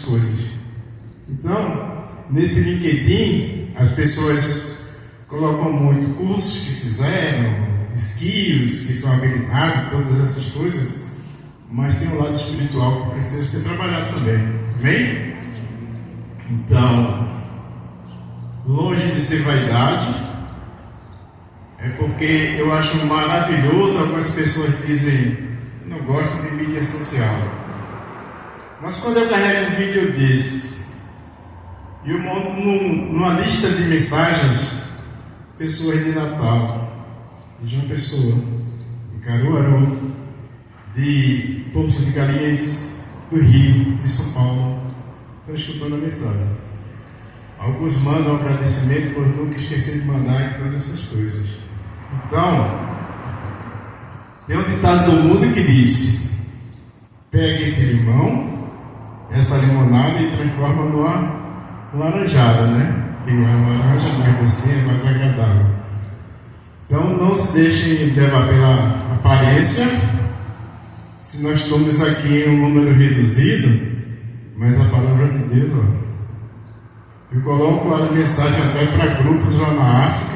coisas. Então, nesse LinkedIn, as pessoas colocam muito cursos que fizeram, skills, que são habilidades, todas essas coisas, mas tem um lado espiritual que precisa ser trabalhado também. Amém? Então, longe de ser vaidade, é porque eu acho maravilhoso. Algumas pessoas dizem, não gosto de mídia social, mas quando eu carrego um vídeo desse e eu monto numa lista de mensagens, pessoas de Natal, de João Pessoa, de Caruaru, de Porto de Galinhas, do Rio, de São Paulo, estão escutando a mensagem. Alguns mandam agradecimento por nunca esquecer de mandar e todas essas coisas. Então, tem um ditado do mundo que diz: pegue esse limão, essa limonada, e transforma numa laranjada, né? E a laranja mais docinha, é mais agradável. Então, não se deixem levar pela aparência. Se nós estamos aqui em um número reduzido, mas a palavra de Deus, eu coloco a mensagem até para grupos lá na África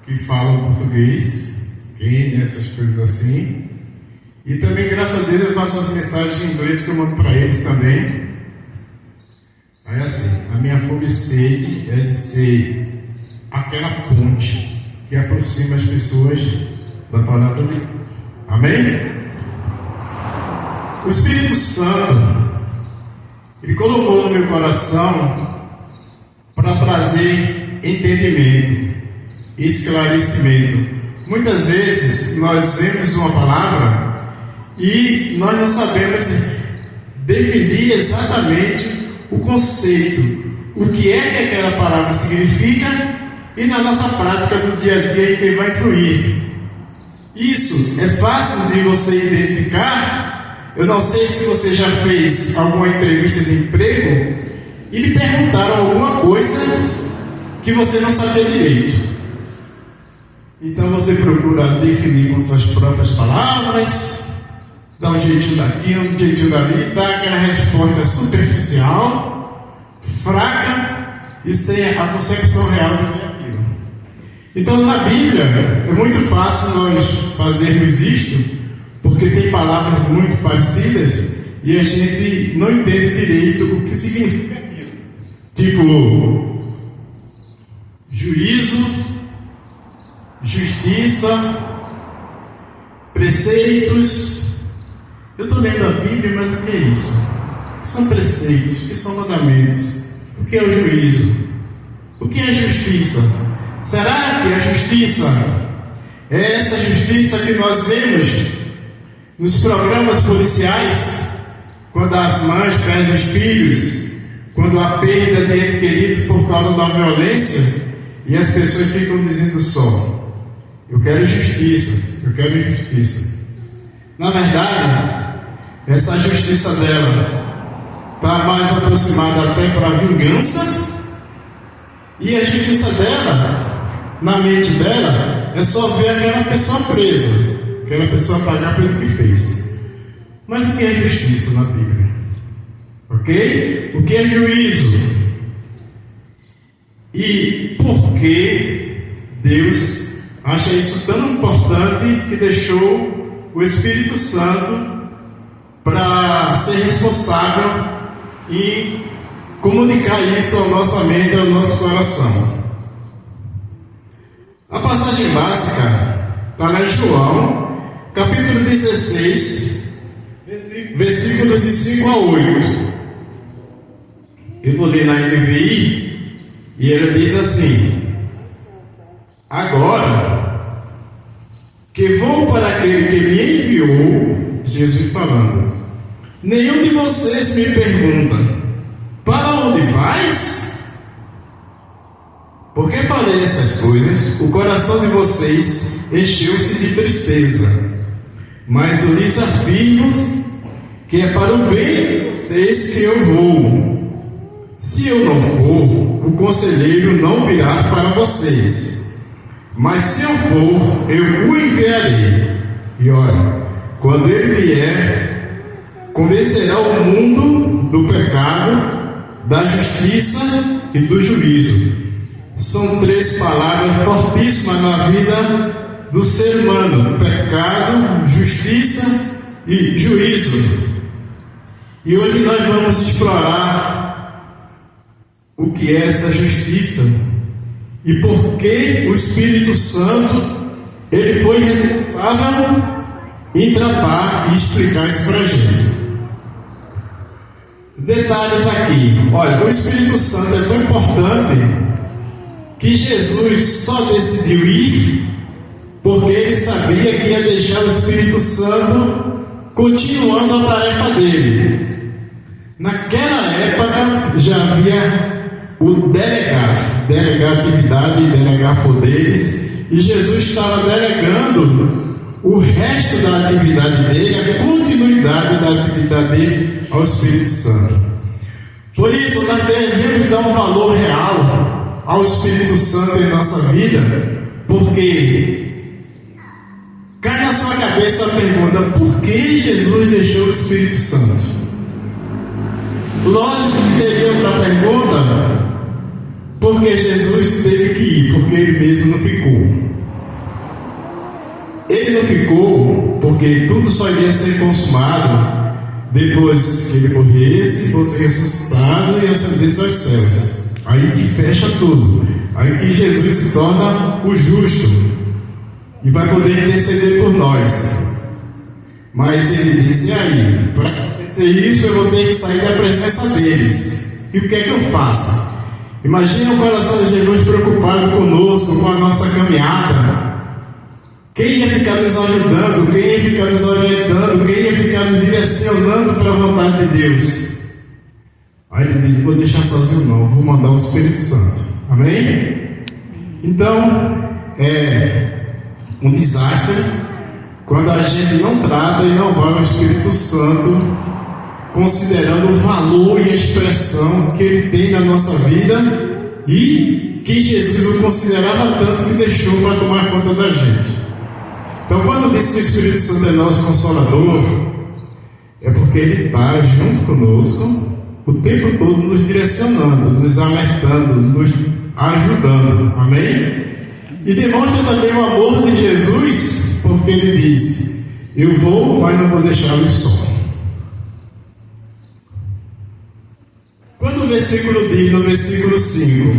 que falam português, Quênia, essas coisas assim. E também, graças a Deus, eu faço as mensagens em inglês que eu mando para eles também. Aí assim, a minha fome e sede é de ser aquela ponte que aproxima as pessoas da palavra de Deus. Amém? O Espírito Santo, Ele colocou no meu coração para trazer entendimento, esclarecimento. Muitas vezes nós vemos uma palavra e nós não sabemos definir exatamente o conceito, o que é que aquela palavra significa, e na nossa prática do dia a dia em que vai fluir. Isso é fácil de você identificar. Eu não sei se você já fez alguma entrevista de emprego e lhe perguntaram alguma coisa que você não sabia direito. Então você procura definir com suas próprias palavras, dá um jeitinho daqui, um jeitinho dali, dá aquela resposta superficial, fraca e sem a concepção real daquilo. Então na Bíblia é muito fácil nós fazermos isto, porque tem palavras muito parecidas e a gente não entende direito o que significa aquilo. Tipo, juízo, justiça, preceitos. Eu estou lendo a Bíblia, mas o que é isso? O que são preceitos? O que são mandamentos? O que é o juízo? O que é a justiça? Será que a justiça é essa justiça que nós vemos nos programas policiais, quando as mães perdem os filhos, quando há perda de entes queridos por causa da violência, e as pessoas ficam dizendo só: eu quero justiça, eu quero justiça. Na verdade, essa justiça dela está mais aproximada até para a vingança, e a justiça dela, na mente dela, é só ver aquela pessoa presa, aquela pessoa pagar pelo que fez. Mas o que é justiça na Bíblia? Ok? O que é juízo? E por que Deus acha isso tão importante que deixou o Espírito Santo para ser responsável em comunicar isso à nossa mente e ao nosso coração? A passagem básica está lá em João, capítulo 16, versículos de 5 a 8. Eu vou ler na NVI e ela diz assim: agora que vou para aquele que me enviou, Jesus falando, nenhum de vocês me pergunta: para onde vais? Porque falei essas coisas, o coração de vocês encheu-se de tristeza. Mas eu lhes afirmo que é para o bem de vocês que eu vou. Se eu não for, o conselheiro não virá para vocês. Mas se eu for, eu o enviarei. E olha, quando ele vier, convencerá o mundo do pecado, da justiça e do juízo. São três palavras fortíssimas na vida do ser humano: pecado, justiça e juízo. E hoje nós vamos explorar o que é essa justiça e por que o Espírito Santo ele foi responsável em tratar e explicar isso para a gente. Detalhes aqui. Olha, o Espírito Santo é tão importante que Jesus só decidiu ir porque ele sabia que ia deixar o Espírito Santo continuando a tarefa dele. Naquela época já havia o delegar atividade e delegar poderes, e Jesus estava delegando o resto da atividade dele, a continuidade da atividade dele ao Espírito Santo. Por isso nós devemos dar um valor real ao Espírito Santo em nossa vida, porque cai na sua cabeça a pergunta: por que Jesus deixou o Espírito Santo? Lógico que teria outra pergunta: por que Jesus teve que ir? Porque ele mesmo não ficou. Ele não ficou porque tudo só iria ser consumado depois que ele morresse, fosse ressuscitado e ascendesse aos céus. Aí que fecha tudo. Aí que Jesus se torna o justo e vai poder interceder por nós. Mas ele disse: aí, para acontecer isso, eu vou ter que sair da presença deles. E o que é que eu faço? Imagina o coração de Jesus preocupado conosco, com a nossa caminhada. Quem ia ficar nos ajudando? Quem ia ficar nos orientando? Quem ia ficar nos direcionando para a vontade de Deus? Aí ele diz: vou deixar sozinho não, vou mandar o Espírito Santo. Amém? Então, é um desastre quando a gente não trata e não vai ao Espírito Santo, considerando o valor e a expressão que ele tem na nossa vida e que Jesus o considerava tanto que deixou para tomar conta da gente. Então, quando diz que o Espírito Santo é nosso Consolador, é porque ele está junto conosco o tempo todo, nos direcionando, nos alertando, nos ajudando. Amém? E demonstra também o amor de Jesus, porque ele diz: eu vou, mas não vou deixá-lo só. Quando o versículo diz, no versículo 5: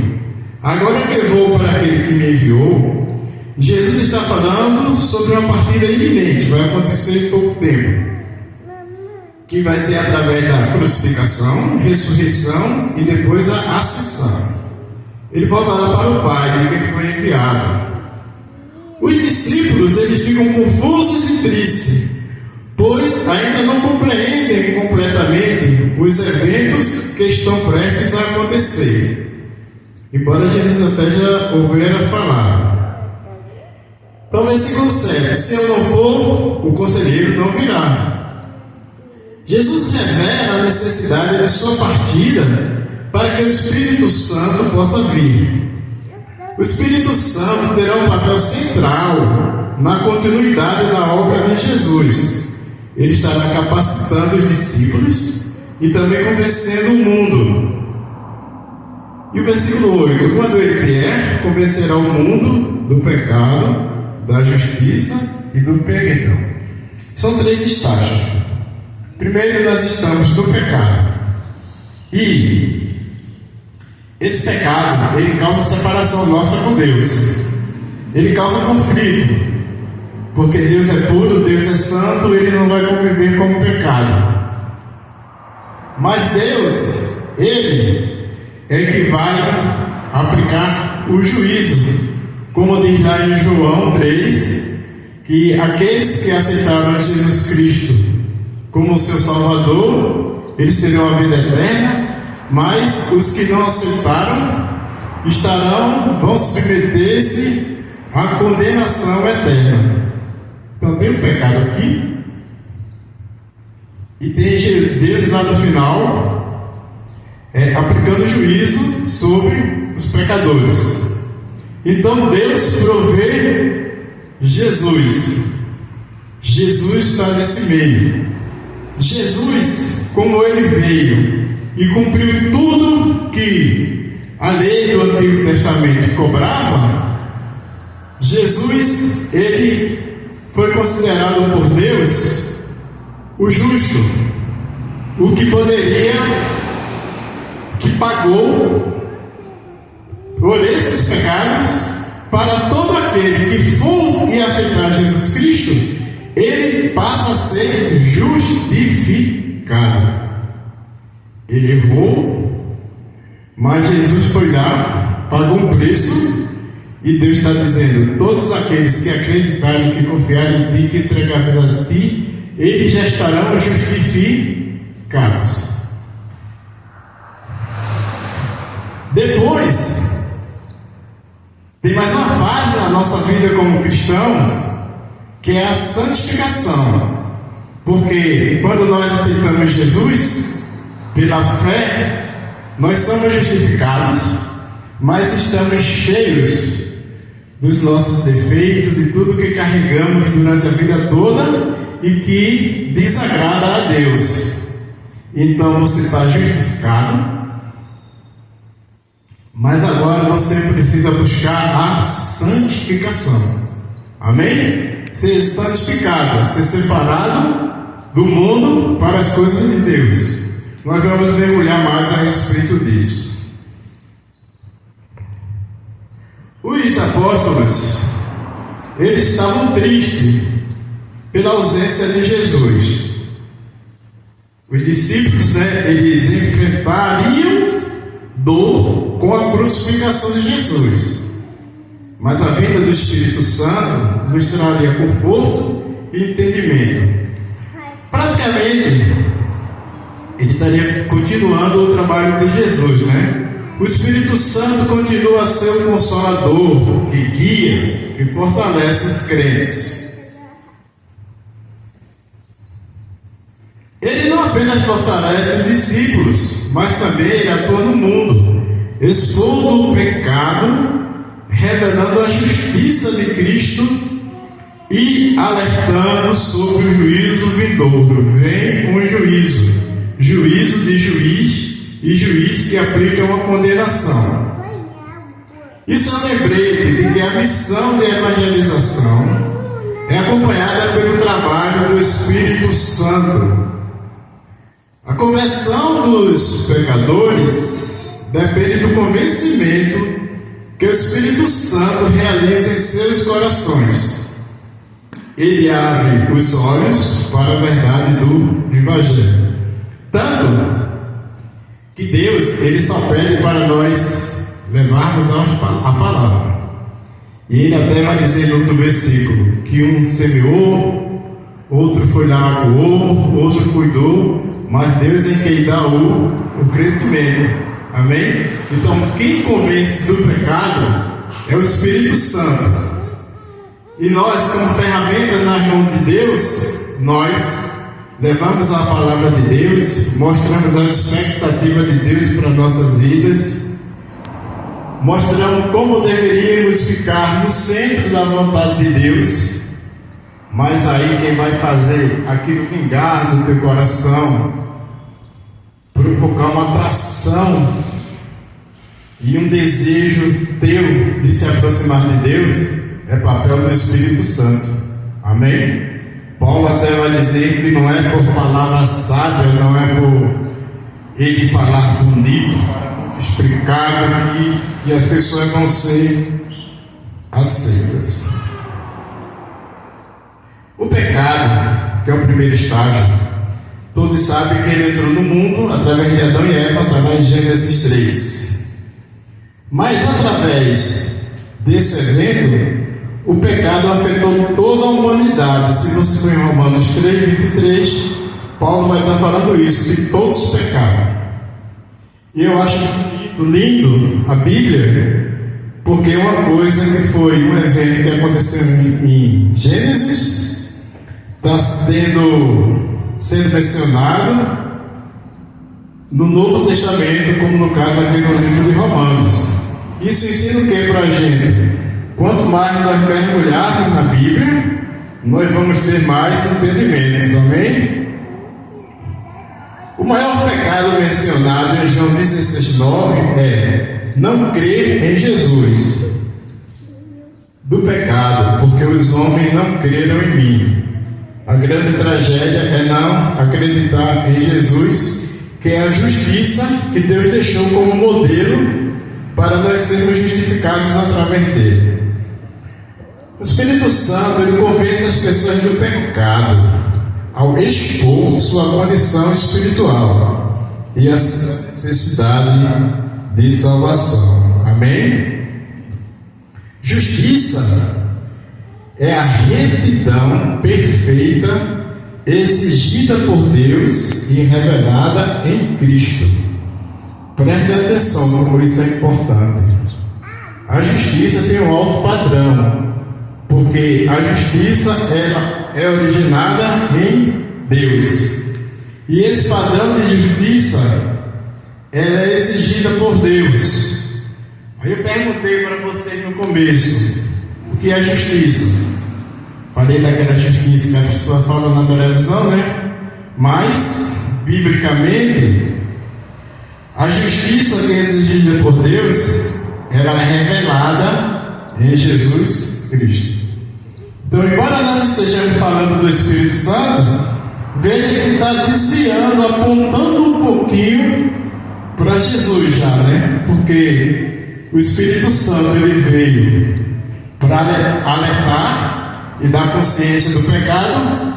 agora que eu vou para aquele que me enviou, Jesus está falando sobre uma partida iminente, vai acontecer em pouco tempo, que vai ser através da crucificação, ressurreição e depois a ascensão. Ele voltará para o Pai, de quem foi enviado. Os discípulos, eles ficam confusos e tristes, pois ainda não compreendem completamente os eventos que estão prestes a acontecer, embora Jesus até já houvera falado. Então, versículo 7: se eu não for, o conselheiro não virá. Jesus revela a necessidade de sua partida para que o Espírito Santo possa vir. O Espírito Santo terá um papel central na continuidade da obra de Jesus. Ele estará capacitando os discípulos e também convencendo o mundo. E o versículo 8: quando ele vier, convencerá o mundo do pecado, da justiça e do perdão. São três estágios. Primeiro, nós estamos no pecado. E esse pecado, ele causa separação nossa com Deus. Ele causa conflito. Porque Deus é puro, Deus é santo, ele não vai conviver com o pecado. Mas Deus, ele é que vai aplicar o juízo. Como diz lá em João 3, que aqueles que aceitaram Jesus Cristo como seu Salvador, eles terão a vida eterna, mas os que não aceitaram vão submeter-se à condenação eterna. Então tem o pecado aqui, e tem Deus lá no final, aplicando juízo sobre os pecadores. Então Deus provê Jesus. Jesus está nesse meio. Jesus, como ele veio e cumpriu tudo que a lei do Antigo Testamento cobrava, Jesus, ele foi considerado por Deus o justo, o que pagou por esses pecados, para todo aquele que for e aceitar Jesus Cristo, ele passa a ser justificado. Ele errou, mas Jesus foi lá, pagou um preço, e Deus está dizendo: todos aqueles que acreditarem, que confiarem em ti, que entregar a vida a ti, eles já estarão justificados. Depois, tem mais uma fase na nossa vida como cristãos, que é a santificação. Porque quando nós aceitamos Jesus, pela fé, nós somos justificados, mas estamos cheios dos nossos defeitos, de tudo que carregamos durante a vida toda e que desagrada a Deus. Então você está justificado, mas agora você precisa buscar a santificação. Amém? Ser santificado, ser separado do mundo para as coisas de Deus. Nós vamos mergulhar mais a respeito disso. Os apóstolos, eles estavam tristes pela ausência de Jesus. Os discípulos, eles enfrentariam dor com a crucificação de Jesus, mas a vinda do Espírito Santo nos traria conforto e entendimento. Praticamente, ele estaria continuando o trabalho de Jesus, O Espírito Santo continua a ser o consolador, que guia e fortalece os crentes. Ele não apenas fortalece os discípulos, mas também ele atua no mundo, expondo o pecado, revelando a justiça de Cristo e alertando sobre o juízo vindouro. Vem um juízo de juiz e juiz que aplica uma condenação. Isso é um lembrete de que a missão de evangelização é acompanhada pelo trabalho do Espírito Santo. A conversão dos pecadores depende do convencimento que o Espírito Santo realiza em seus corações. Ele abre os olhos para a verdade do Evangelho. Tanto que Deus, ele só pede para nós levarmos a palavra. E ele até vai dizer no outro versículo que um semeou, outro foi lá, aguou, outro cuidou, mas Deus é quem dá o crescimento. Amém? Então, quem convence do pecado é o Espírito Santo. E nós, como ferramenta nas mãos de Deus, nós levamos a palavra de Deus, mostramos a expectativa de Deus para nossas vidas, mostramos como deveríamos ficar no centro da vontade de Deus. Mas aí quem vai fazer aquilo vingar no teu coração, provocar uma atração e um desejo teu de se aproximar de Deus, é papel do Espírito Santo. Amém? Paulo até vai dizer que não é por palavras sábias, não é por ele falar bonito, falar muito explicado, que as pessoas vão ser aceitas. O pecado, que é o primeiro estágio, todos sabem que ele entrou no mundo através de Adão e Eva, através de Gênesis 3. Mas através desse evento, o pecado afetou toda a humanidade. Se você for em Romanos 3:23, Paulo vai estar falando isso, que todos pecaram. E eu acho lindo a Bíblia, porque uma coisa que foi um evento que aconteceu em Gênesis está sendo mencionado no Novo Testamento, como no caso aqui no livro de Romanos. Isso ensina o que para a gente? Quanto mais nós mergulharmos na Bíblia, nós vamos ter mais entendimentos. Amém? O maior pecado mencionado em João 16:9 é não crer em Jesus. Do pecado, porque os homens não creram em mim. A grande tragédia é não acreditar em Jesus, que é a justiça que Deus deixou como modelo para nós sermos justificados através dele. O Espírito Santo, ele convence as pessoas do pecado ao expor sua condição espiritual e a sua necessidade de salvação. Amém? Justiça é a retidão perfeita exigida por Deus e revelada em Cristo. Preste atenção como isso é importante. A justiça tem um alto padrão, porque a justiça é originada em Deus. E esse padrão de justiça ela é exigida por Deus. Aí eu perguntei para vocês no começo, o que é justiça? Falei daquela justiça que a pessoa fala na televisão, né? Mas, biblicamente, a justiça que é exigida por Deus, ela é revelada em Jesus Cristo. Então, embora nós estejamos falando do Espírito Santo, veja que está desviando, apontando um pouquinho para Jesus já, né? Porque o Espírito Santo ele veio para alertar e dar consciência do pecado,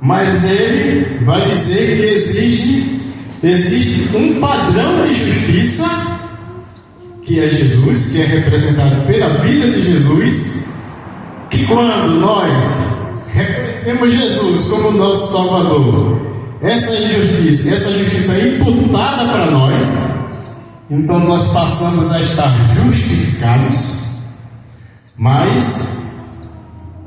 mas ele vai dizer que existe um padrão de justiça, que é Jesus, que é representado pela vida de Jesus, que quando nós reconhecemos Jesus como nosso Salvador, essa justiça é imputada para nós. Então nós passamos a estar justificados. Mas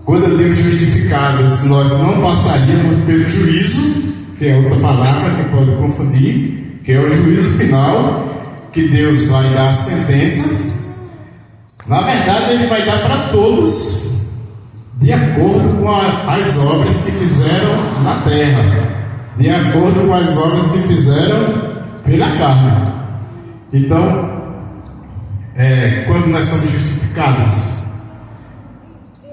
quando eu digo justificados, nós não passaríamos pelo juízo, que é outra palavra que pode confundir, que é o juízo final, que Deus vai dar a sentença. Na verdade, Ele vai dar para todos, de acordo com as obras que fizeram na terra, de acordo com as obras que fizeram pela carne. Então, quando nós somos justificados,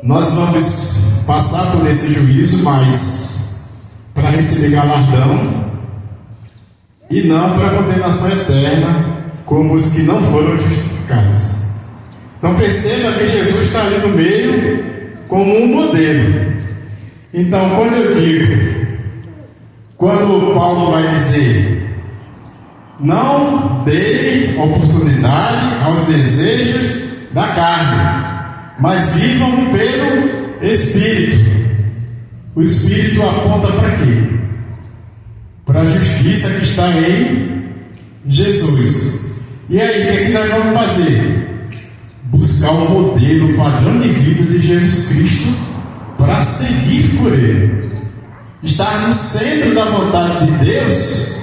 nós vamos passar por esse juízo, mas para receber galardão e não para condenação eterna, como os que não foram justificados. Então perceba que Jesus está ali no meio como um modelo. Então, quando Paulo vai dizer: não deem oportunidade aos desejos da carne, mas vivam pelo Espírito. O Espírito aponta para quê? Para a justiça que está em Jesus. E aí, o que é que nós vamos fazer? Buscar o modelo, o padrão de vida de Jesus Cristo para seguir por Ele. Estar no centro da vontade de Deus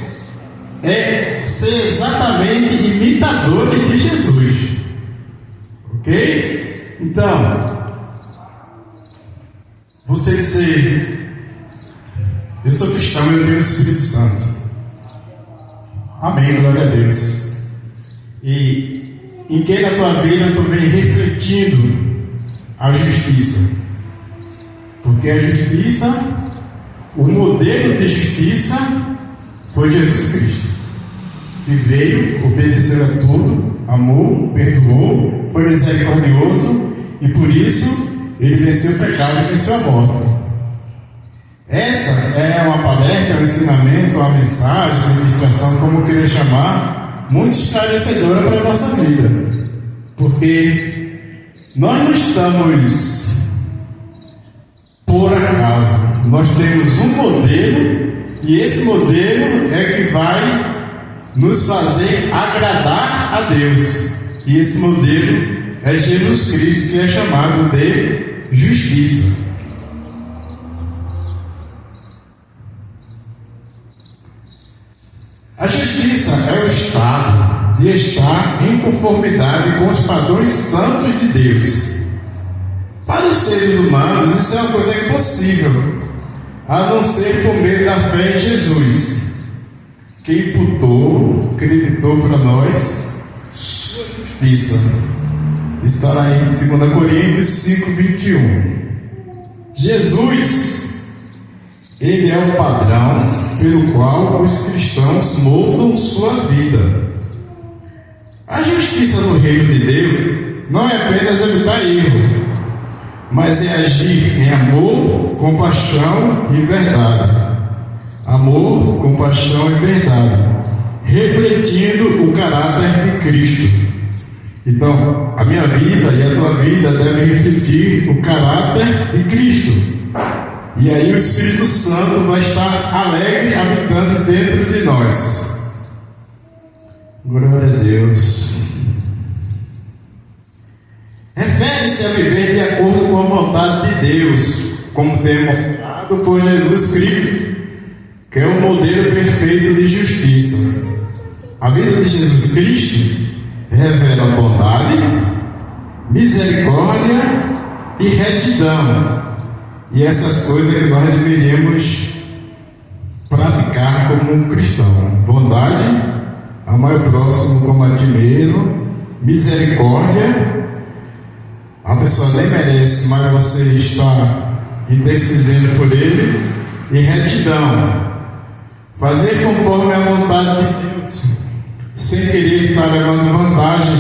é ser exatamente imitadores de Jesus. Ok? Então, você dizer: eu sou cristão e eu tenho o Espírito Santo. Amém, glória a Deus. E em que na tua vida tu vem refletindo a justiça? Porque a justiça, o modelo de justiça foi Jesus Cristo, que veio, obedeceu a tudo, amou, perdoou, foi misericordioso e por isso ele venceu o pecado e venceu a morte. Essa é uma palestra, um ensinamento, uma mensagem, uma ministração, como eu queria chamar, muito esclarecedora para a nossa vida, porque nós não estamos por acaso. Nós temos um modelo e esse modelo é que vai nos fazer agradar a Deus. E esse modelo é Jesus Cristo, que é chamado de justiça. A justiça é o estado de estar em conformidade com os padrões santos de Deus. Para os seres humanos, isso é uma coisa impossível, a não ser por meio da fé em Jesus. que imputou, acreditou para nós sua justiça. Estará em 2 Coríntios 5:21. Jesus, ele é o padrão pelo qual os cristãos moldam sua vida. A justiça no reino de Deus não é apenas evitar erro, mas é agir em amor, compaixão e verdade. Amor, compaixão e verdade, refletindo o caráter de Cristo. Então, a minha vida e a tua vida devem refletir o caráter de Cristo. E aí o Espírito Santo vai estar alegre, habitando dentro de nós. Glória a Deus. Refere-se a viver de acordo com a vontade de Deus, como demonstrado por Jesus Cristo, que é o modelo perfeito de justiça. A vida de Jesus Cristo revela bondade, misericórdia e retidão. E essas coisas que nós deveríamos praticar como um cristão: bondade, amar o próximo como a ti mesmo, misericórdia. A pessoa nem merece, mas você está intercedendo por ele. E retidão, fazer conforme a vontade de Deus, sem querer estar levando vantagem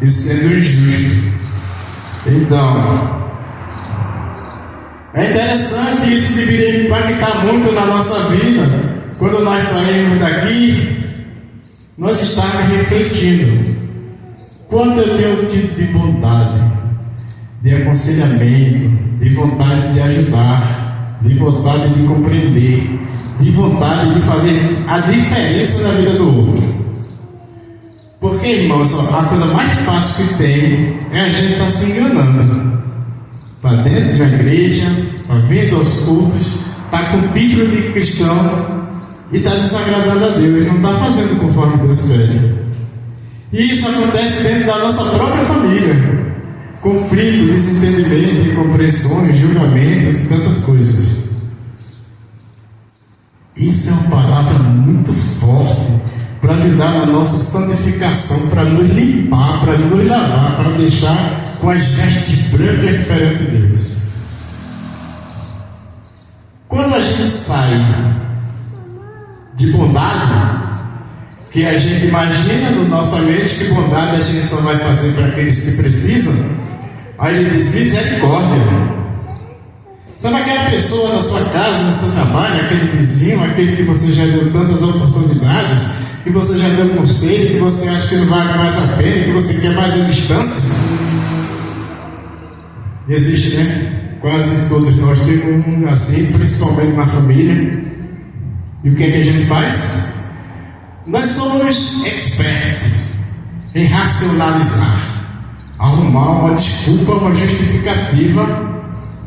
e sendo injusto. Então, é interessante, isso deveria impactar muito na nossa vida. Quando nós saímos daqui, nós estamos refletindo: quanto eu tenho tido de bondade, de aconselhamento, de vontade de ajudar, de vontade de compreender, de vontade de fazer a diferença na vida do outro. Porque, irmãos, a coisa mais fácil que tem é a gente estar se enganando. Está dentro de uma igreja, está vindo aos cultos, está com título de cristão e está desagradando a Deus, não está fazendo conforme Deus pede. E isso acontece dentro da nossa própria família. Conflito, desentendimento, incompreensões, julgamentos e tantas coisas. Isso é uma palavra muito forte para ajudar na nossa santificação, para nos limpar, para nos lavar, para deixar com as vestes brancas perante Deus. Quando a gente sai de bondade, que a gente imagina na nossa mente que bondade a gente só vai fazer para aqueles que precisam, aí ele diz misericórdia. Sabe aquela pessoa na sua casa, no seu trabalho, aquele vizinho, aquele que você já deu tantas oportunidades, que você já deu conselho, que você acha que não vale mais a pena, que você quer mais a distância? Existe, né? Quase todos nós temos um assim, principalmente na família. E o que é que a gente faz? Nós somos experts em racionalizar, arrumar uma desculpa, uma justificativa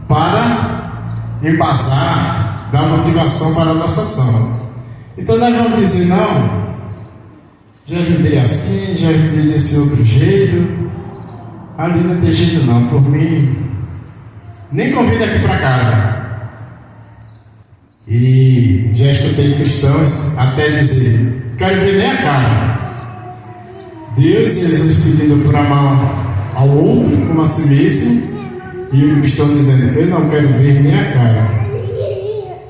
para embasar, dar motivação para a nossa ação. Então nós vamos dizer: não, já ajudei assim, já ajudei desse outro jeito, ali não tem jeito não, por mim, nem convido aqui para casa. E já escutei cristãos até dizer: quero ver nem a cara. Deus e Jesus pedindo para amar ao outro como a si mesmo, e o cristão dizendo: eu não quero ver nem a cara.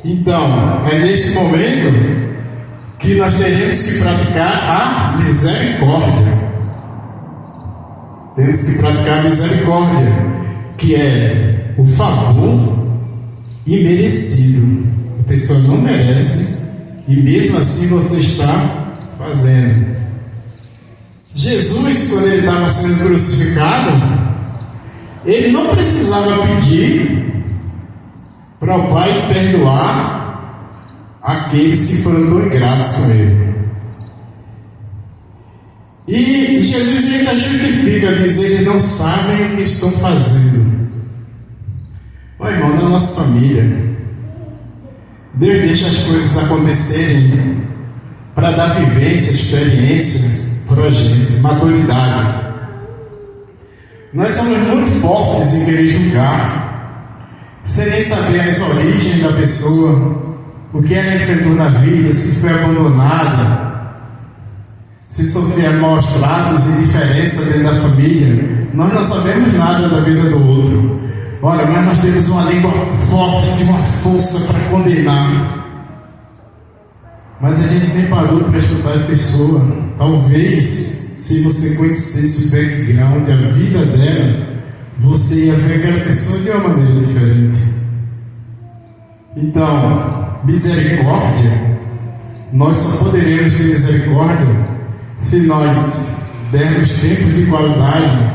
Então, é neste momento que nós teremos que praticar a misericórdia. Temos que praticar a misericórdia, que é o favor imerecido. A pessoa não merece e mesmo assim você está fazendo. Jesus, quando ele estava sendo crucificado, ele não precisava pedir para o Pai perdoar aqueles que foram tão ingratos com ele. E Jesus ainda justifica, diz: eles não sabem o que estão fazendo. Ó, irmão, na nossa família, Deus deixa as coisas acontecerem para dar vivência, experiência para a gente, maturidade. Nós somos muito fortes em querer julgar, sem nem saber as origens da pessoa, o que ela enfrentou na vida, se foi abandonada, se sofria maus tratos e diferença dentro da família, nós não sabemos nada da vida do outro. Olha, mas nós temos uma língua forte, uma força para condenar. Mas a gente nem parou para escutar a pessoa. Talvez, se você conhecesse o background, a vida dela, você ia ver aquela pessoa de uma maneira diferente. Então, misericórdia, nós só poderemos ter misericórdia se nós dermos tempos de qualidade,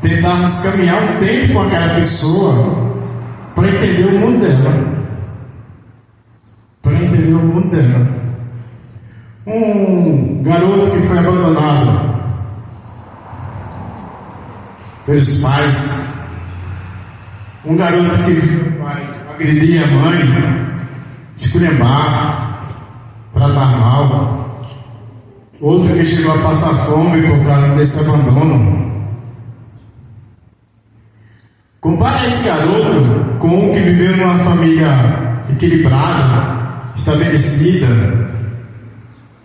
tentarmos caminhar um tempo com aquela pessoa para entender o mundo dela. Para entender o mundo dela. Um garoto que foi abandonado pelos pais, um garoto que viu o pai agredir a mãe, esculhambar, tratar mal, outro que chegou a passar fome por causa desse abandono. Compara esse garoto com um que viveu numa família equilibrada, estabelecida,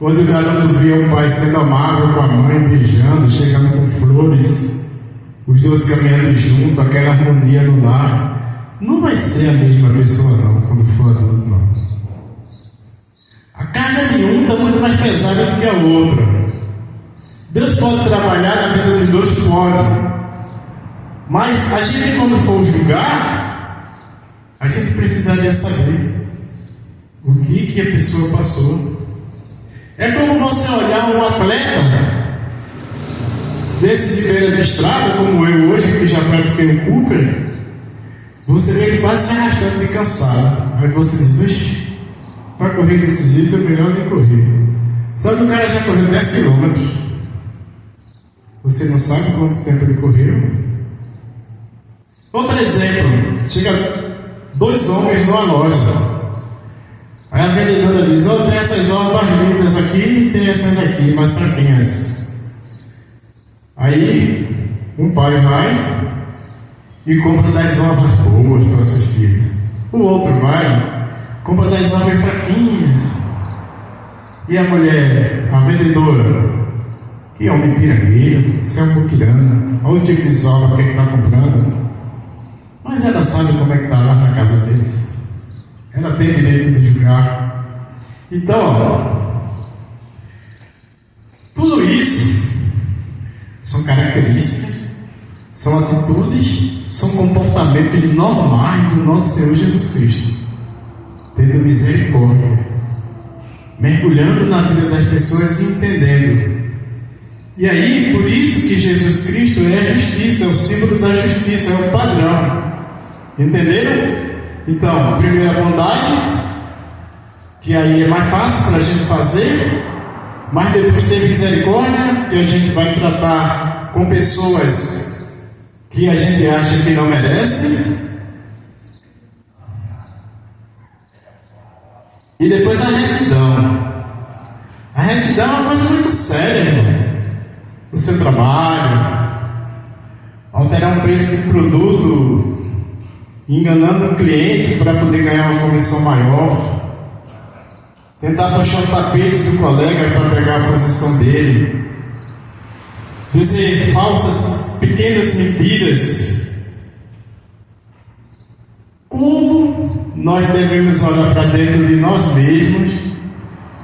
onde o garoto via o pai sendo amável com a mãe, beijando, chegando com flores, os dois caminhando junto, aquela harmonia no lar. Não vai ser a mesma pessoa não, quando for adulto não. A carga de um está muito mais pesada do que a outra. Deus pode trabalhar na vida dos dois, pode. Mas a gente, quando for julgar, a gente precisaria saber o que a pessoa passou. É como você olhar um atleta desses de beira de estrada, como eu hoje, que já pratiquei o Cooper, você vê ele quase se arrastando de cansado. Aí você diz, oxe, para correr desse jeito é melhor nem correr. Só que o cara já correu 10 quilômetros. Você não sabe quanto tempo ele correu? Outro exemplo, chega 2 homens numa loja. Aí a vendedora diz, tem essas ovas lindas aqui e tem essas daqui, mais fraquinhas. Aí um pai vai e compra 10 ovas boas para seus filhos. O outro vai, compra 10 ovas fraquinhas. E a mulher, a vendedora, que é um pirangueiro, isso é um muquirana, olha o tipo de ovas que ele está comprando. Mas ela sabe como é que está lá na casa deles. Ela tem direito de julgar. Então, tudo isso são características, são atitudes, são comportamentos normais do nosso Senhor Jesus Cristo, tendo misericórdia, mergulhando na vida das pessoas e entendendo. E aí, por isso que Jesus Cristo é a justiça, é o símbolo da justiça, é o padrão. Entenderam? Então, primeiro a bondade, que aí é mais fácil para a gente fazer, mas depois ter misericórdia, que a gente vai tratar com pessoas que a gente acha que não merece. E depois a retidão. A retidão é uma coisa muito séria, irmão. No seu trabalho, alterar um preço de produto, enganando o cliente para poder ganhar uma comissão maior, tentar puxar o tapete do colega para pegar a posição dele, dizer falsas, pequenas mentiras. Como nós devemos olhar para dentro de nós mesmos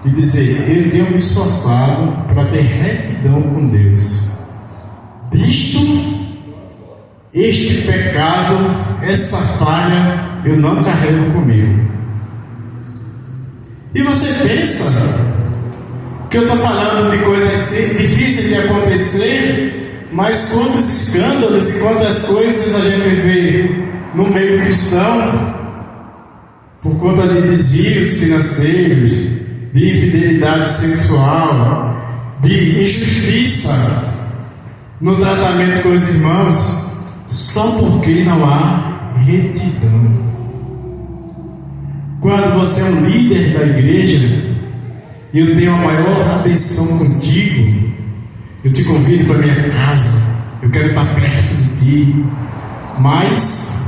e dizer, eu tenho me esforçado para ter retidão com Deus. Disto, este pecado, essa falha, eu não carrego comigo. E você pensa que eu estou falando de coisas difíceis de acontecer, mas quantos escândalos e quantas coisas a gente vê no meio cristão por conta de desvios financeiros, de infidelidade sexual, de injustiça no tratamento com os irmãos, só porque não há retidão. Quando você é um líder da igreja e eu tenho a maior atenção contigo, eu te convido para minha casa, eu quero estar perto de ti, mas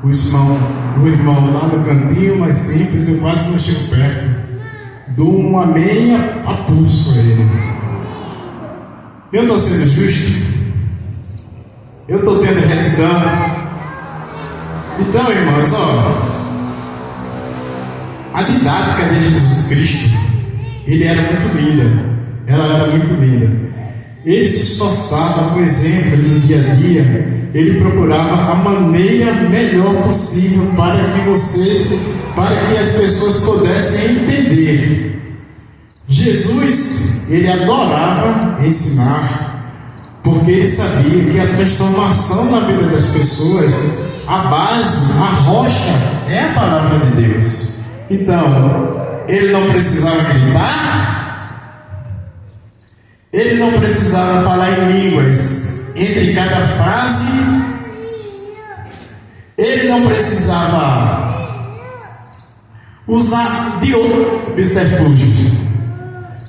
o irmão lá no cantinho mais simples, eu quase não chego perto, dou um amém a pulso a ele. Eu estou sendo justo? Eu estou tendo retidão? Então, irmãos, a didática de Jesus Cristo, ele era muito linda. Ela era muito linda. Ele se esforçava com exemplos do dia a dia. Ele procurava a maneira melhor possível para que as pessoas pudessem entender. Jesus, ele adorava ensinar, porque ele sabia que a transformação na vida das pessoas, a base, a rocha, é a palavra de Deus. Então, ele não precisava gritar, ele não precisava falar em línguas entre cada frase, ele não precisava usar de outros subterfúgios.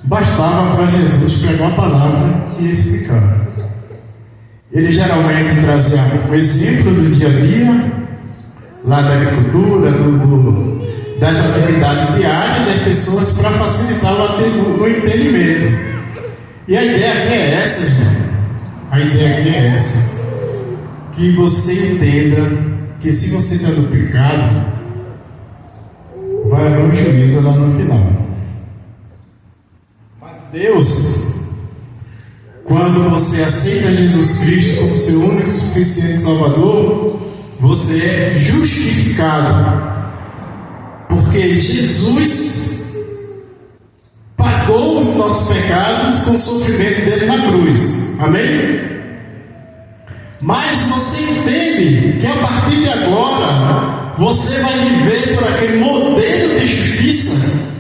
Bastava para Jesus pregar a palavra e explicar. Ele geralmente trazia um exemplo do dia a dia, lá da agricultura, das atividades diárias das pessoas, para facilitar o entendimento. E a ideia aqui é essa, irmão. A ideia aqui é essa: que você entenda que se você está no pecado, vai haver um juízo lá no final. Mas Deus, quando você aceita Jesus Cristo como seu único e suficiente Salvador, você é justificado, porque Jesus pagou os nossos pecados com o sofrimento dele na cruz. Amém? Mas você entende que a partir de agora você vai viver por aquele modelo de justiça.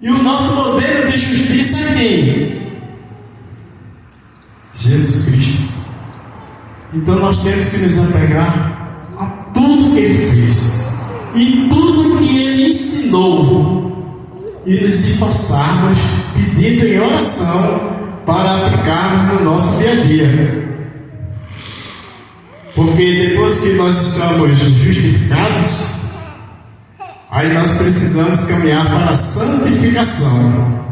E o nosso modelo de justiça é quem? Jesus Cristo. Então nós temos que nos apegar a tudo que Ele fez e tudo que Ele ensinou, e nos esforçarmos pedindo em oração para aplicarmos no nosso dia a dia. Porque depois que nós estamos justificados, aí nós precisamos caminhar para a santificação.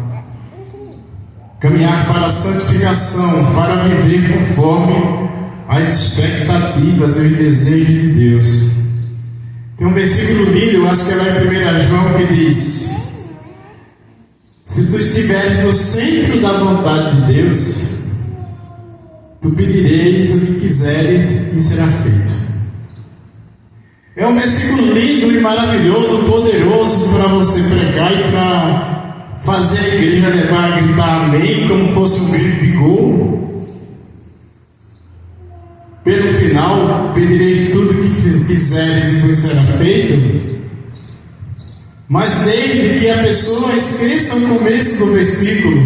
Caminhar para a santificação, para viver conforme as expectativas e os desejos de Deus. Tem um versículo lindo, eu acho que é lá em 1 João, que diz: se tu estiveres no centro da vontade de Deus, tu pedireis o que quiseres e será feito. É um versículo lindo e maravilhoso, poderoso para você pregar e para fazer a igreja levar a gritar amém, como fosse um grito de gol. Pelo final, pedireis tudo o que quiseres e vos será feito. Mas desde que a pessoa esqueça o começo do versículo,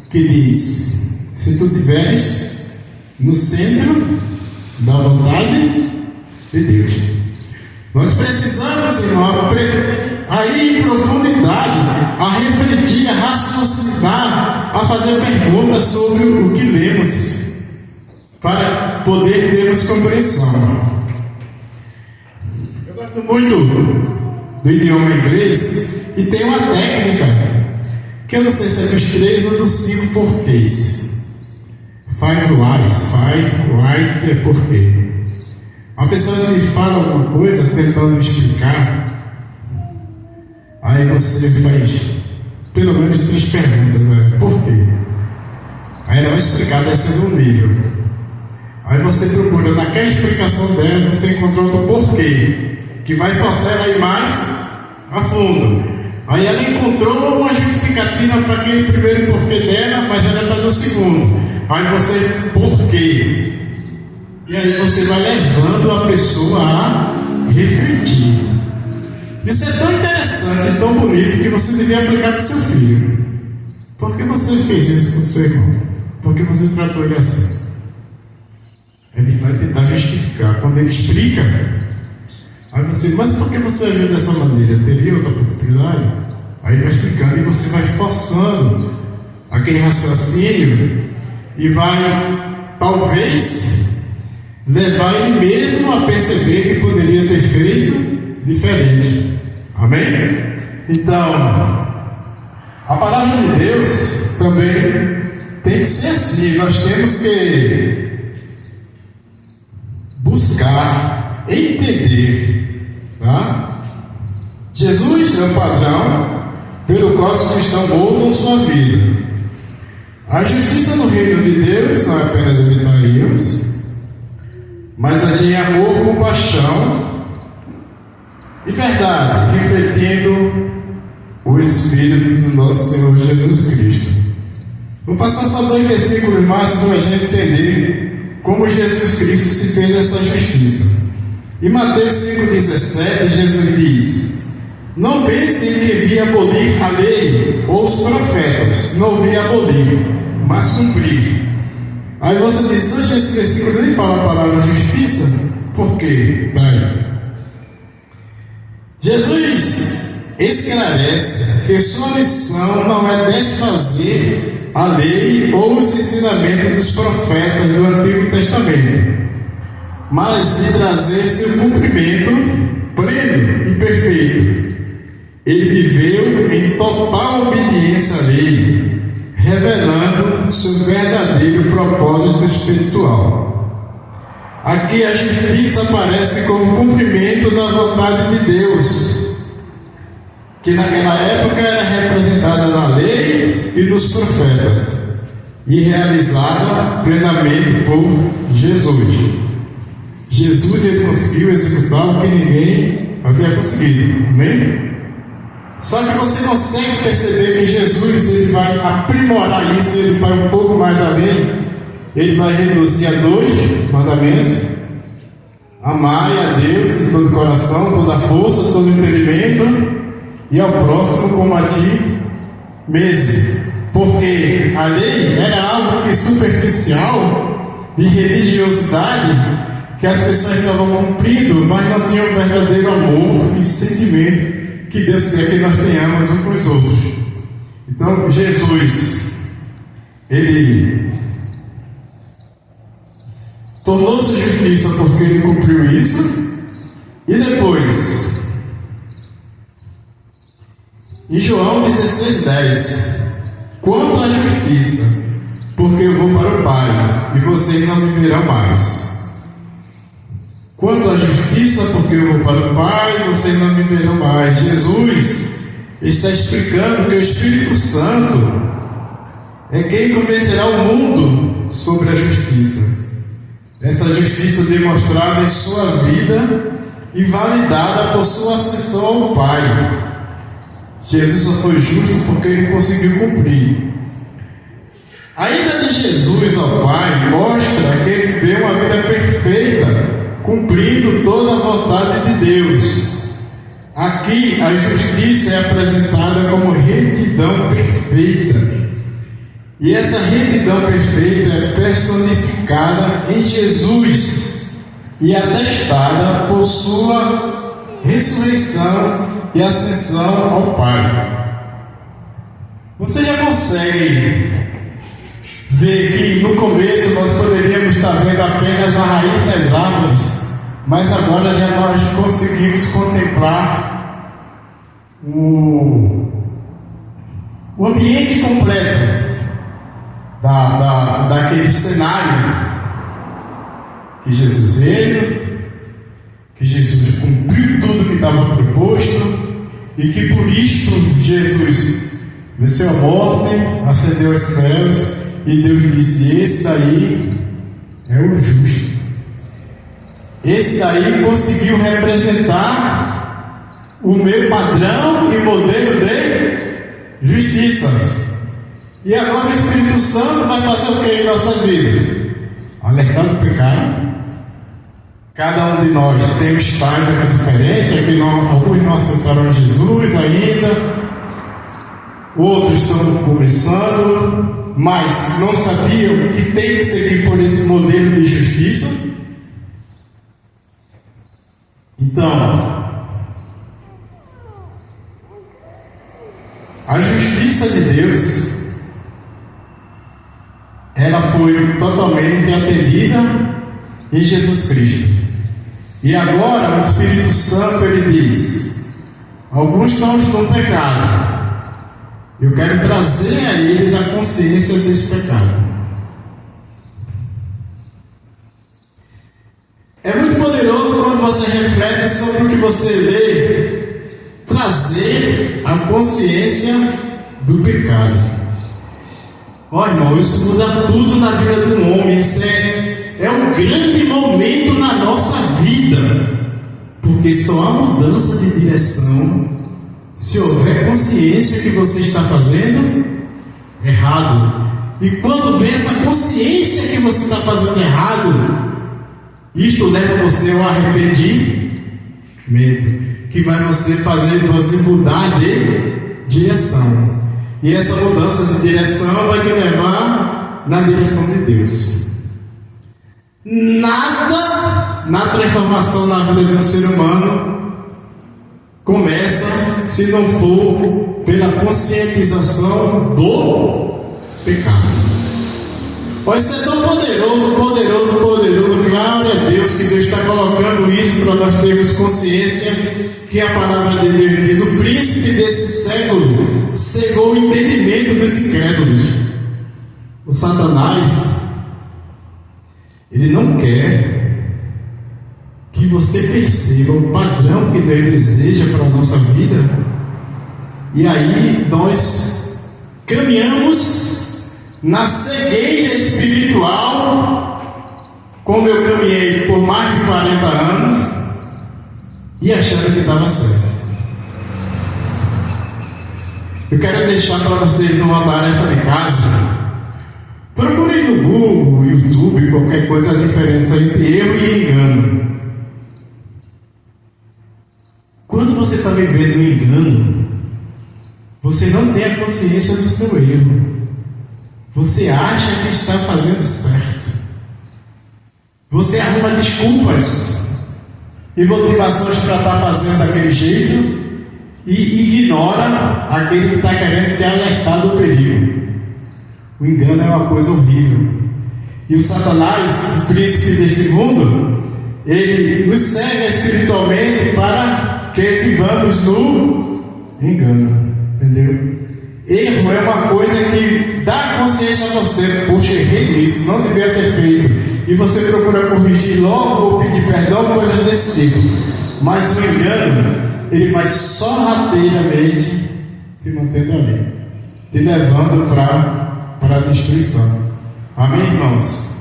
que diz: se tu tiveres no centro da vontade de Deus. Nós precisamos, irmão, a ir em profundidade, a refletir, a raciocinar, a fazer perguntas sobre o que lemos, para poder termos compreensão. Eu gosto muito do idioma inglês e tem uma técnica que eu não sei se é dos 3 ou dos 5 porquês. 5 why, que é porquê. Uma pessoa te fala alguma coisa tentando explicar, aí você faz pelo menos 3 perguntas, por quê? Aí ela vai explicar descendo um nível. Aí você procura naquela explicação dela, você encontrou outro porquê, que vai forçar ela a ir mais a fundo. Aí ela encontrou uma justificativa para aquele primeiro porquê dela, mas ela está no segundo. Aí você, por quê? E aí você vai levando a pessoa a refletir. Isso é tão interessante e tão bonito que você devia aplicar para o seu filho. Por que você fez isso com o seu irmão? Por que você tratou ele assim? Ele vai tentar justificar. Quando ele explica, aí você, mas por que você agiu dessa maneira? Teria outra possibilidade? Aí ele vai explicando e você vai forçando aquele raciocínio e vai, talvez, levar ele mesmo a perceber que poderia ter feito diferente. Amém? Então, a palavra de Deus também tem que ser assim. Nós temos que buscar, entender, tá? Jesus é o padrão pelo qual os cristãos moldam sua vida. A justiça no reino de Deus não é apenas evitar erros, mas agir em amor, compaixão e verdade, refletindo o Espírito do nosso Senhor Jesus Cristo. Vou passar só 2 versículos mais para a gente entender como Jesus Cristo se fez essa justiça. Em Mateus 5,17, Jesus diz: não pensem que vim abolir a lei ou os profetas. Não vim abolir, mas cumprir. Aí você diz: hoje esse versículo nem fala a palavra justiça. Por quê? Vai. Jesus esclarece que sua missão não é desfazer a lei ou os ensinamentos dos profetas do Antigo Testamento, mas de trazer seu cumprimento pleno e perfeito. Ele viveu em total obediência à lei, revelando seu verdadeiro propósito espiritual. Aqui a justiça aparece como cumprimento da vontade de Deus, que naquela época era representada na lei e nos profetas, e realizada plenamente por Jesus. Jesus, ele conseguiu executar o que ninguém havia conseguido. Amém? Só que você consegue perceber que Jesus, ele vai aprimorar isso, ele vai um pouco mais além. Ele vai reduzir a 2 mandamentos: amar a Deus de todo o coração, toda a força, todo o entendimento, e ao próximo como a ti mesmo. Porque a lei era algo que superficial, de religiosidade, que as pessoas estavam cumprindo, mas não tinham o verdadeiro amor e sentimento que Deus quer que nós tenhamos uns com os outros. Então Jesus, ele tornou-se justiça porque ele cumpriu isso. E depois, em João 16,10, quanto à justiça, porque eu vou para o Pai e vocês não me verão mais. Quanto à justiça, porque eu vou para o Pai, vocês não me verão mais. Jesus está explicando que o Espírito Santo é quem convencerá o mundo sobre a justiça. Essa justiça demonstrada em sua vida e validada por sua ascensão ao Pai. Jesus só foi justo porque ele conseguiu cumprir. A ida de Jesus ao Pai mostra que ele viveu uma vida perfeita, cumprindo toda a vontade de Deus. Aqui a justiça é apresentada como retidão perfeita. E essa retidão perfeita é personificada em Jesus e atestada por sua ressurreição e ascensão ao Pai. Você já consegue ver que no começo nós poderíamos estar vendo apenas a raiz das árvores, mas agora já nós conseguimos contemplar o ambiente completo daquele cenário que Jesus veio, que Jesus cumpriu tudo que estava proposto e que por isto Jesus venceu a morte, ascendeu aos céus e Deus disse: esse daí é o justo. Esse daí conseguiu representar o meu padrão e modelo de justiça. E agora o Espírito Santo vai fazer o que em nossas vidas? Alertar do pecado. Cada um de nós tem um estágio diferente. Aqui alguns não aceitaram Jesus ainda, outros estão começando, mas não sabiam que tem que seguir por esse modelo de justiça. Então, a justiça de Deus, ela foi totalmente atendida em Jesus Cristo. E agora o Espírito Santo, ele diz: alguns estão no pecado, Eu quero trazer a eles a consciência desse pecado. É muito poderoso quando você reflete sobre o que você lê, trazer a consciência do pecado. Ó, irmão, isso muda tudo na vida do homem. Isso é um grande momento na nossa vida, porque só há mudança de direção se houver consciência que você está fazendo errado. E quando vem essa consciência que você está fazendo errado, isto leva você ao arrependimento, que vai fazer você mudar de direção. E essa mudança de direção vai te levar na direção de Deus. Nada na transformação na vida de um ser humano começa se não for pela conscientização do pecado. Pode ser tão poderoso, glória a Deus, que Deus está colocando isso para nós termos consciência que a palavra de Deus diz: o príncipe desse século cegou o entendimento dos incrédulos. O Satanás, ele não quer que você perceba o padrão que Deus deseja para a nossa vida, e aí nós caminhamos na cegueira espiritual, como eu caminhei por mais de 40 anos, e achando que estava certo. Eu quero deixar para vocês uma tarefa de casa. Procurem no Google, YouTube, qualquer coisa, a diferença entre erro e engano. Quando você está vivendo um engano, você não tem a consciência do seu erro. Você acha que está fazendo certo. Você arruma desculpas e motivações para estar fazendo daquele jeito e ignora aquele que está querendo te alertar do perigo. O engano é uma coisa horrível. E o Satanás, o príncipe deste mundo, ele nos segue espiritualmente para que vivamos no engano. Entendeu? Erro é uma coisa que dá consciência a você: poxa, errei nisso, não devia ter feito. E você procura corrigir logo ou pedir perdão, coisas desse tipo. Mas o engano, ele vai sorrateiramente se mantendo ali, te levando para a destruição. Amém, irmãos?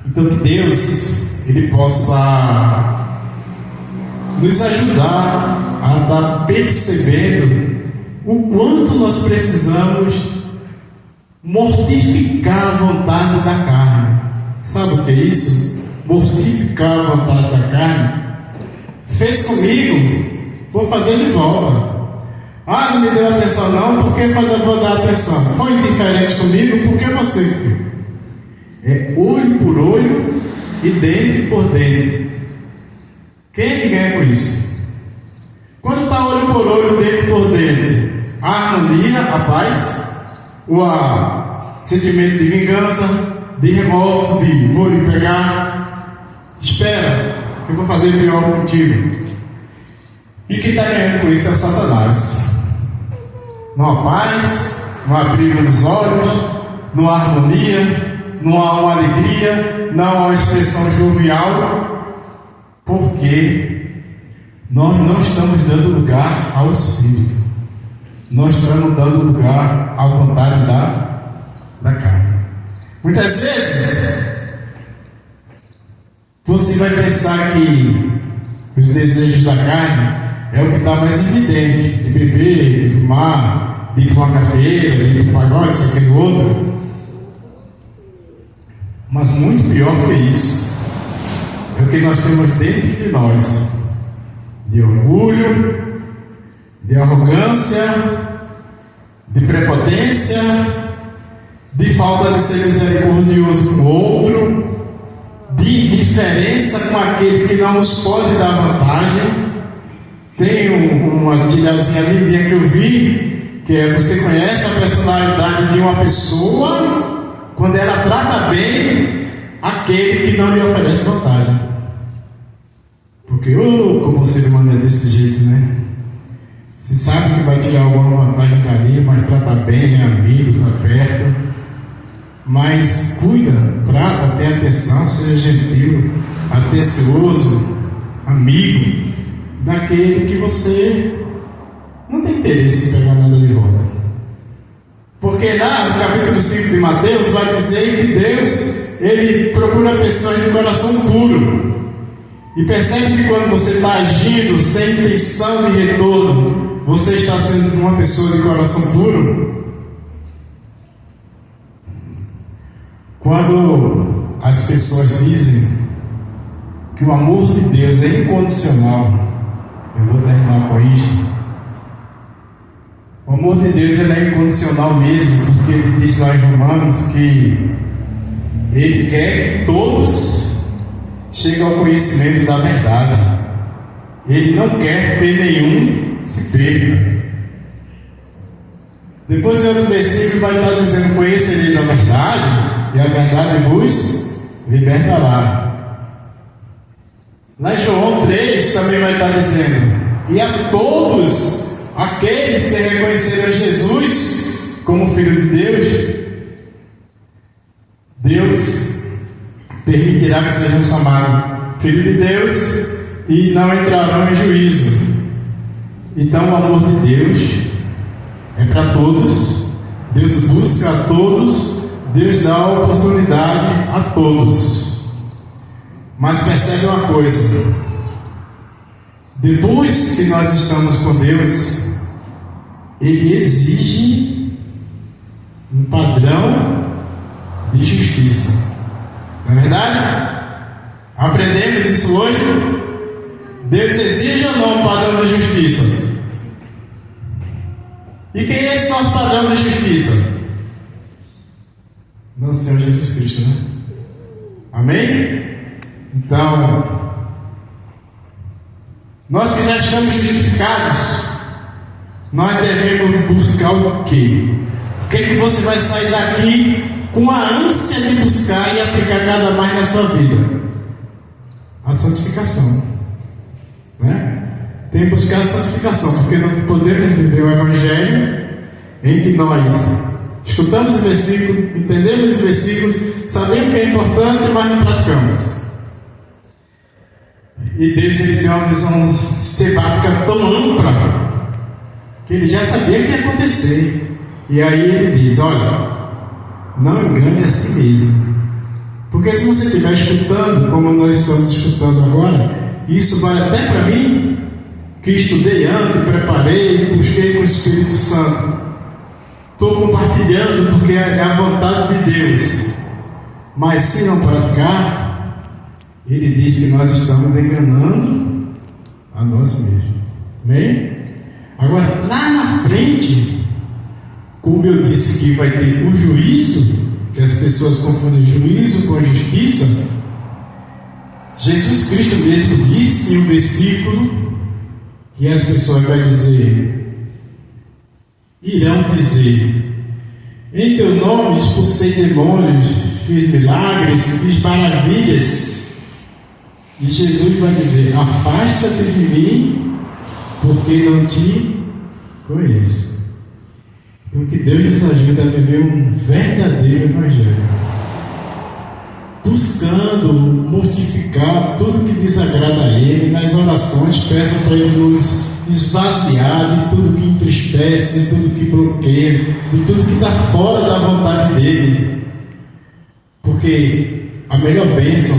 Então que Deus, ele possa nos ajudar a estar percebendo o quanto nós precisamos mortificar a vontade da carne. Sabe o que é isso? Mortificar a vontade da carne. Fez comigo, vou fazer de volta. Ah, não me deu atenção não, por que vou dar atenção? Foi indiferente comigo, por que você? É olho por olho e dente por dente. Quem é que ganha com isso? Quando está olho por olho, dente por dente, a harmonia, a paz, ou a sentimento de vingança, de remorso, de vou lhe pegar, espera, que eu vou fazer pior contigo. E quem está ganhando com isso é o Satanás. Não há paz, não há brilho nos olhos, não há harmonia, não há uma alegria, não há uma expressão jovial, porque nós não estamos dando lugar ao Espírito. Nós estamos dando lugar à vontade da carne. Muitas vezes você vai pensar que os desejos da carne é o que está mais evidente: de beber, de fumar, de ir para uma cafeira, de ir para um pagode, isso, aquele outro. Mas muito pior que isso é o que nós temos dentro de nós: de orgulho, de arrogância, de prepotência, de falta de ser misericordioso com o outro, de indiferença com aquele que não nos pode dar vantagem. Tem uma tirazinha lindinha que eu vi, que é: você conhece a personalidade de uma pessoa quando ela trata bem aquele que não lhe oferece vantagem. Porque como o ser humano é desse jeito, né? Se sabe que vai tirar alguma vantagem dali, mas trata bem, é amigo, está perto. Mas cuida, trata, tenha atenção, seja gentil, atencioso, amigo daquele que você não tem interesse em pegar nada de volta. Porque lá no capítulo 5 de Mateus vai dizer que Deus, Ele procura pessoas de coração puro. E percebe que quando você está agindo sem intenção de retorno, você está sendo uma pessoa de coração puro. Quando as pessoas dizem que o amor de Deus é incondicional, eu vou terminar com isto. O amor de Deus ele é incondicional mesmo, porque Ele diz lá em Romanos que Ele quer que todos cheguem ao conhecimento da verdade. Ele não quer que nenhum se perca. Depois em outro versículo vai estar dizendo: conhecereis a verdade, e a verdade vos libertará. Lá em João 3 também vai estar dizendo: e a todos aqueles que reconheceram Jesus como Filho de Deus, Deus permitirá que sejam chamados Filho de Deus e não entrarão em juízo. Então o amor de Deus é para todos, Deus busca a todos, Deus dá a oportunidade a todos. Mas percebe uma coisa: depois que nós estamos com Deus, Ele exige um padrão de justiça. Não é verdade? Aprendemos isso hoje? Deus exige ou não um padrão de justiça? E quem é esse nosso padrão de justiça? Nosso Senhor Jesus Cristo, né? Amém? Então, nós que já estamos justificados, nós devemos buscar o quê? O que é que você vai sair daqui com a ânsia de buscar e aplicar cada mais na sua vida? A santificação, né? Tem que buscar a santificação, porque não podemos viver o Evangelho em que nós escutamos o versículo, entendemos o versículo, sabemos que é importante, mas não praticamos. E Deus ele tem uma visão sistemática tão ampla que Ele já sabia o que ia acontecer. E aí Ele diz: olha, não engane a si mesmo. Porque se você estiver escutando, como nós estamos escutando agora, isso vale até para mim, que estudei antes, preparei, busquei com o Espírito Santo. Estou compartilhando porque é a vontade de Deus. Mas se não praticar, Ele diz que nós estamos enganando a nós mesmos. Amém? Agora, lá na frente, como eu disse que vai ter o juízo, que as pessoas confundem juízo com justiça, Jesus Cristo mesmo disse em um versículo que as pessoas irão dizer: em teu nome expulsei demônios, fiz milagres, fiz maravilhas. E Jesus vai dizer: afasta-te de mim, porque não te conheço. Então que Deus nos ajude a viver um verdadeiro Evangelho, buscando mortificar tudo que desagrada a Ele. Nas orações peça para Ele nos esvaziar de tudo que entristece, de tudo que bloqueia, de tudo que está fora da vontade dEle. Porque a melhor bênção,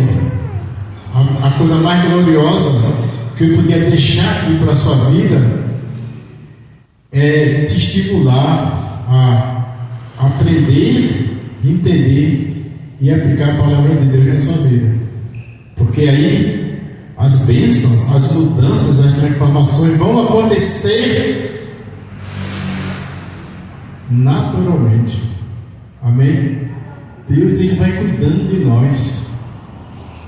a coisa mais gloriosa que eu podia deixar aqui para a sua vida é te estimular a aprender, entender e aplicar a palavra de Deus na sua vida. Porque aí as bênçãos, as mudanças, as transformações vão acontecer naturalmente. Amém? Deus ele vai cuidando de nós.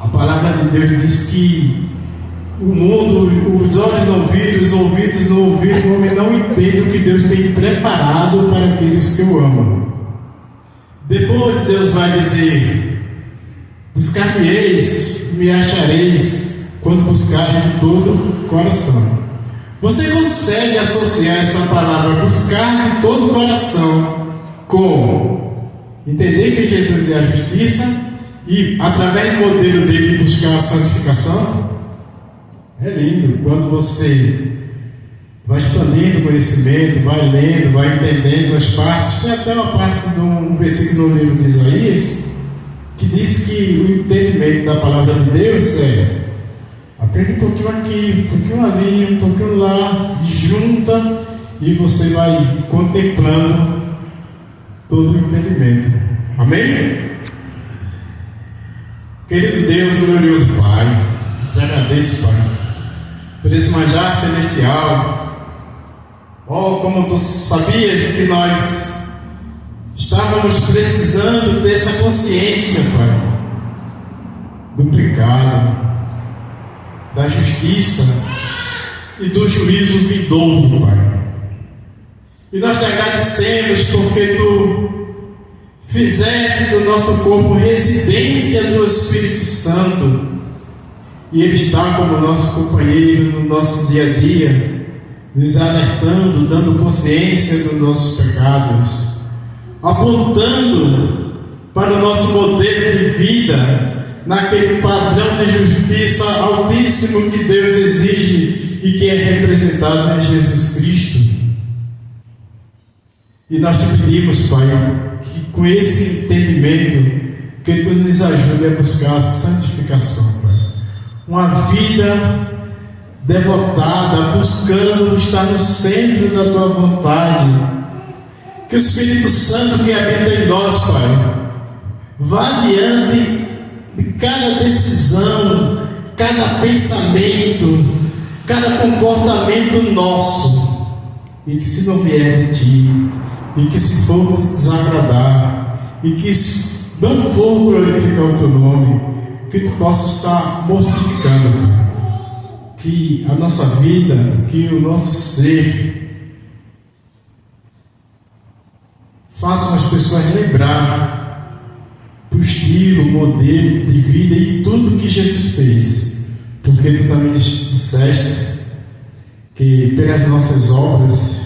A palavra de Deus diz que o mundo, os olhos não viram, os ouvidos não ouviram, o homem não entende o que Deus tem preparado para aqueles que o amam. Depois Deus vai dizer: buscar-me-eis, me achareis, quando buscarem de todo o coração. Você consegue associar essa palavra buscar de todo o coração com entender que Jesus é a justiça e, através do modelo dele, buscar a santificação? É lindo quando você vai expandindo o conhecimento, vai lendo, vai entendendo as partes. Tem até uma parte de um versículo no livro de Isaías que diz que o entendimento da palavra de Deus é: aprende um pouquinho aqui, um pouquinho ali, um pouquinho lá, junta, e você vai contemplando todo o entendimento. Amém? Querido Deus, glorioso Pai, te agradeço, Pai, por esse manjar celestial. Oh, como tu sabias que nós estávamos precisando dessa consciência, Pai, do pecado, da justiça e do juízo vindouro, Pai. E nós te agradecemos porque tu fizeste do nosso corpo residência do Espírito Santo, e ele está como nosso companheiro no nosso dia a dia, nos alertando, dando consciência dos nossos pecados, apontando para o nosso modelo de vida, naquele padrão de justiça altíssimo que Deus exige e que é representado em Jesus Cristo. E nós te pedimos, Pai, que com esse entendimento, que tu nos ajude a buscar a santificação, Pai. Uma vida devotada, buscando estar no centro da tua vontade. Que o Espírito Santo que habita em nós, Pai, vá adiante de cada decisão, cada pensamento, cada comportamento nosso, e que se não vier de ti, e que se for te desagradar, e que se não for glorificar o teu nome, que tu possa estar mortificando, que a nossa vida, que o nosso ser façam as pessoas lembrar do estilo, modelo de vida e tudo que Jesus fez, porque tu também disseste que pelas nossas obras,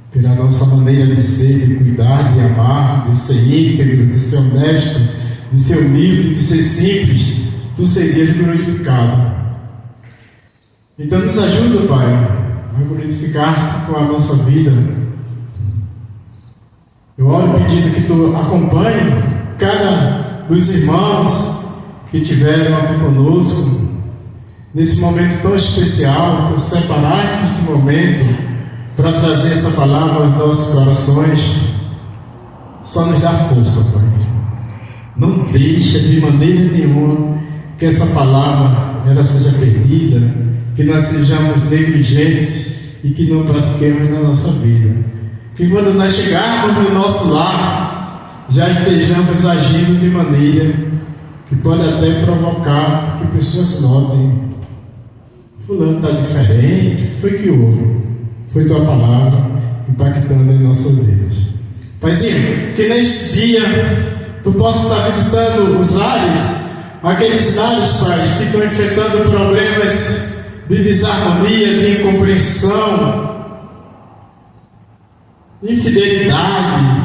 pela nossa maneira de ser, de cuidar, de amar, de ser íntegro, de ser honesto, de ser humilde, de ser simples, tu serias glorificado. Então nos ajuda, Pai, a glorificar-te com a nossa vida. Eu oro pedindo que tu acompanhe cada dos irmãos que tiveram aqui conosco nesse momento tão especial, que tu separaste este momento para trazer essa palavra aos nossos corações. Só nos dá força, Pai. Não deixa de maneira nenhuma que essa palavra ela seja perdida, que nós sejamos negligentes e que não pratiquemos na nossa vida. Que quando nós chegarmos no nosso lar, já estejamos agindo de maneira que pode até provocar que pessoas notem: fulano está diferente, o que foi que houve? Foi tua palavra impactando em nossas vidas. Paizinho, que neste dia tu possa estar visitando os lares, aqueles lares, pais, que estão enfrentando problemas de desarmonia, de incompreensão, infidelidade,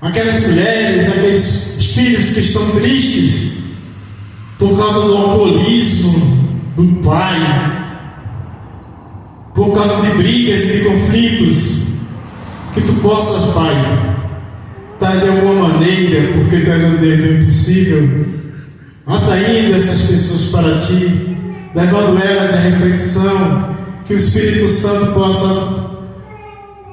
aquelas mulheres, aqueles filhos que estão tristes por causa do alcoolismo do pai, por causa de brigas e de conflitos, que tu possas, Pai, estar de alguma maneira, porque tu és o Deus do impossível, atraindo essas pessoas para ti, levando elas à reflexão, que o Espírito Santo possa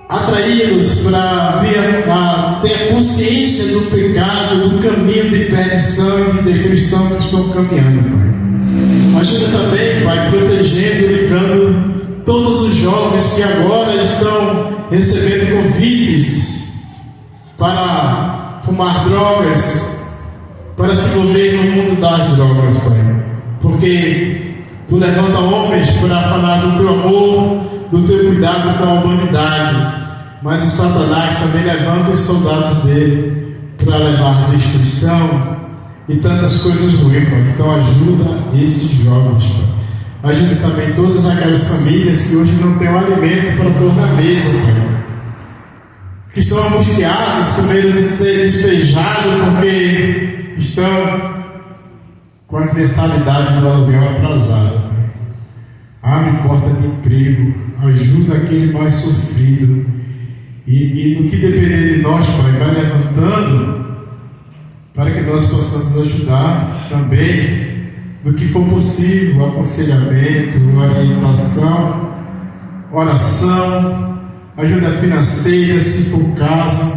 atraí-los para vir a ter a consciência do pecado, do caminho de perdição e de destruição que estão caminhando, Pai. Ajuda também, Pai, protegendo e livrando todos os jovens que agora estão recebendo convites para fumar drogas, para se envolver no mundo das drogas, Pai. Porque tu levanta homens para falar do teu amor, do teu cuidado com a humanidade, mas o Satanás também levanta os soldados dele para levar destruição e tantas coisas ruins, Pai. Então ajuda esses jovens, Pai. Ajude também todas aquelas famílias que hoje não têm o alimento para pôr na mesa, Pai. Que estão angustiados com medo de ser despejados porque estão com as mensalidades do aluguel atrasadas. Abre porta de emprego, ajuda aquele mais sofrido. E no que depender de nós, Pai, vai levantando para que nós possamos ajudar também no que for possível, aconselhamento, orientação, oração, ajuda financeira, se for o caso,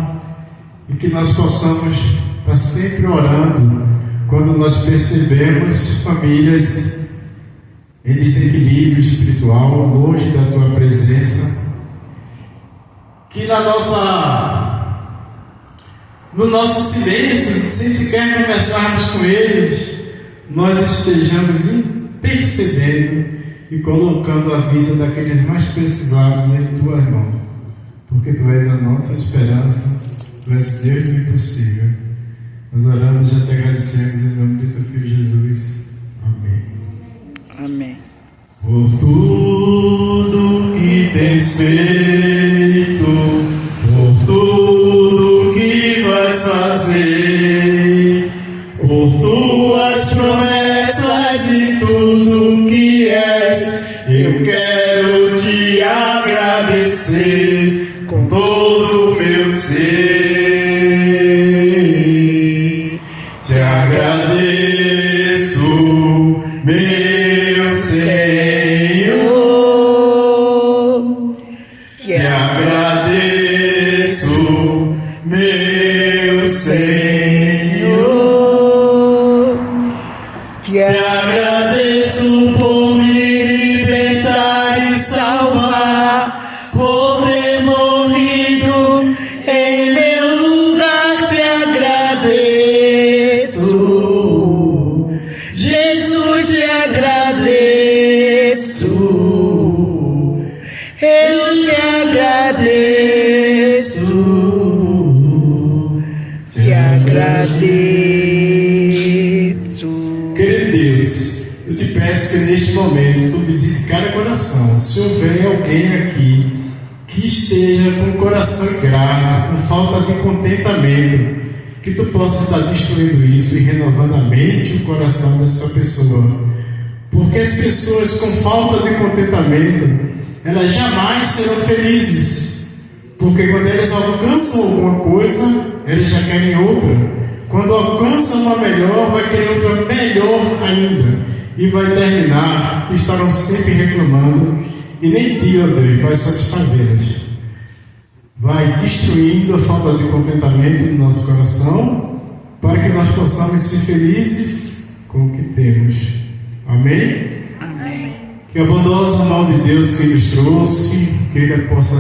e que nós possamos estar sempre orando quando nós percebemos famílias em desequilíbrio espiritual, longe da Tua presença, que no nosso silêncio, sem sequer conversarmos com eles, nós estejamos intercedendo e colocando a vida daqueles mais precisados em Tuas mãos, porque Tu és a nossa esperança, Tu és Deus do impossível. Nós oramos e já Te agradecemos em nome de Teu Filho Jesus. Amém. Amém. Por tudo que tens feito, por tudo que vais fazer, por Tuas promessas e tudo que és, eu quero Te agradecer com todo o meu ser. Te agradeço, meu Senhor. Te agradeço, meu Senhor. Te agradeço por me libertar e salvar, por ter morrido em meu lugar. Te agradeço, Jesus, te agradeço. Eu te agradeço, te agradeço. Querido Deus, eu te peço que neste momento Tu visite cada coração. Se houver alguém aqui que esteja com o coração ingrato, com falta de contentamento, que Tu possa estar destruindo isso e renovando a mente e o coração dessa pessoa. Porque as pessoas com falta de contentamento, elas jamais serão felizes, porque quando elas alcançam alguma coisa, elas já querem outra. Quando alcançam uma melhor, vai querer outra melhor ainda, e vai terminar que estarão sempre reclamando, e nem Ti, ó Deus, vai satisfazê-las. Vai destruindo a falta de contentamento no nosso coração, para que nós possamos ser felizes com o que temos. Amém? Que a bondosa mão de Deus que nos trouxe, que Ele possa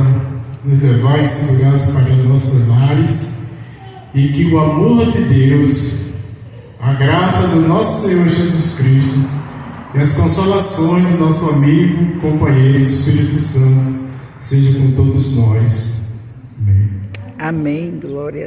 nos levar em segurança para os nossos lares, e que o amor de Deus, a graça do nosso Senhor Jesus Cristo e as consolações do nosso amigo, companheiro Espírito Santo, seja com todos nós. Amém. Amém. Glória a Deus.